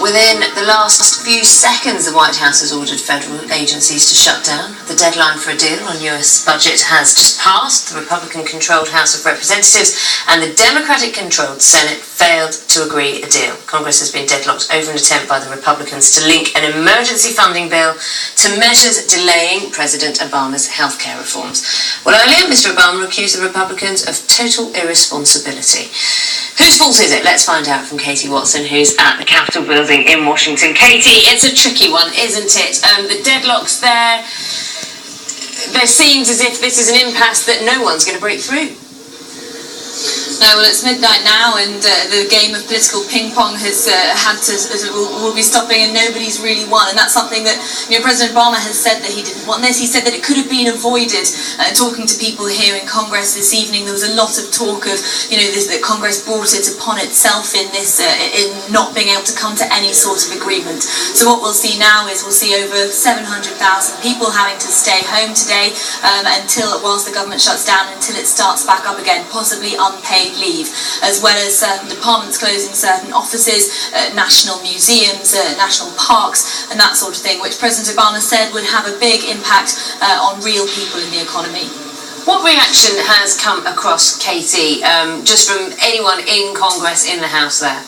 Within the last few seconds, the White House has ordered federal agencies to shut down. The deadline for a deal on US budget has just passed. The Republican-controlled House of Representatives and the Democratic-controlled Senate failed to agree a deal. Congress has been deadlocked over an attempt by the Republicans to link an emergency funding bill to measures delaying President Obama's healthcare reforms. Well, earlier, Mr. Obama accused the Republicans of total irresponsibility. Whose fault is it? Let's find out from Katie Watson, who's at the Capitol building in Washington. Katie, it's a tricky one, isn't it? The deadlock's there. There seems as if this is an impasse that no one's going to break through. No, well, it's midnight now, and the game of political ping pong will be stopping, and nobody's really won. And that's something that President Obama has said that he didn't want this. He said that it could have been avoided. Talking to people here in Congress this evening, there was a lot of talk of that Congress brought it upon itself in this in not being able to come to any sort of agreement. So what we'll see now is we'll see over 700,000 people having to stay home today whilst the government shuts down, until it starts back up again, possibly unpaid leave, as well as certain departments closing certain offices, national museums, national parks, and that sort of thing, which President Obama said would have a big impact on real people in the economy. What reaction has come across, Katie, just from anyone in Congress, in the House there?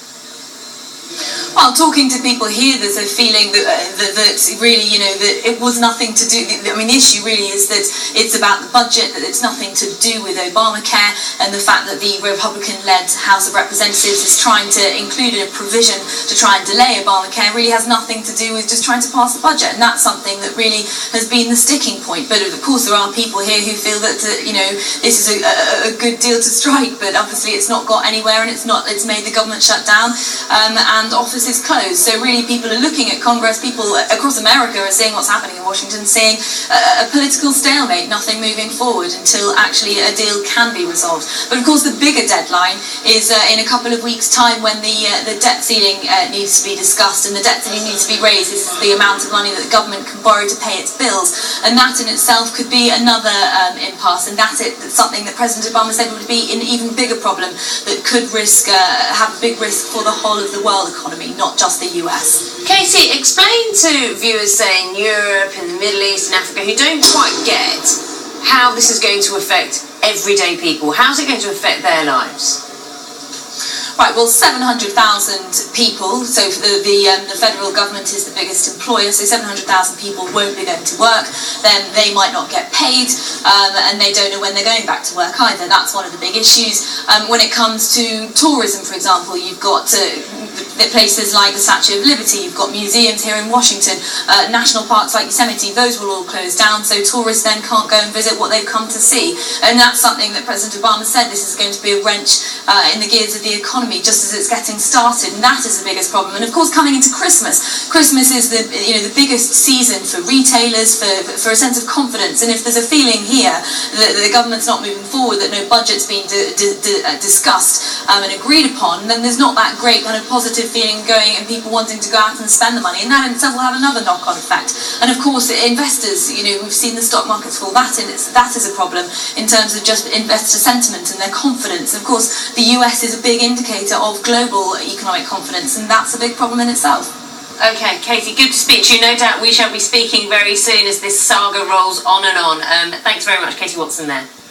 Well, talking to people here, there's a feeling that really, that it was nothing to do. I mean, the issue really is that it's about the budget, that it's nothing to do with Obamacare, and the fact that the Republican-led House of Representatives is trying to include a provision to try and delay Obamacare really has nothing to do with just trying to pass the budget, and that's something that really has been the sticking point. But of course, there are people here who feel that this is a good deal to strike, but obviously it's not got anywhere, and it's made the government shut down, and offices closed. So really, people are looking at Congress, people across America are seeing what's happening in Washington, seeing a political stalemate, nothing moving forward until actually a deal can be resolved. But of course, the bigger deadline is in a couple of weeks' time, when the debt ceiling needs to be discussed, and the debt ceiling needs to be raised. This is the amount of money that the government can borrow to pay its bills, and that in itself could be another impasse, and that's something that President Obama said would be an even bigger problem that could have a big risk for the whole of the world economy, not just the US. Katie, explain to viewers, say, in Europe, in the Middle East, and Africa, who don't quite get how this is going to affect everyday people. How's it going to affect their lives? Right, well, 700,000 people, so the federal government is the biggest employer, so 700,000 people won't be going to work, then they might not get paid, and they don't know when they're going back to work either. That's one of the big issues. When it comes to tourism, for example, you've got places like the Statue of Liberty, you've got museums here in Washington, national parks like Yosemite, those will all close down, so tourists then can't go and visit what they've come to see. And that's something that President Obama said, this is going to be a wrench in the gears of the economy, just as it's getting started, and that is the biggest problem. And of course, coming into Christmas is the biggest season for retailers, for a sense of confidence. And if there's a feeling here that the government's not moving forward, that no budget's been discussed and agreed upon, then there's not that great kind of positive feeling going, and people wanting to go out and spend the money, and that in itself will have another knock-on effect. And of course, investors, we've seen the stock markets fall. That is a problem in terms of just investor sentiment and their confidence. Of course, the US is a big indicator of global economic confidence, and that's a big problem in itself. Okay, Katie, good to speak to you. No doubt we shall be speaking very soon as this saga rolls on and on. Thanks very much, Katie Watson there.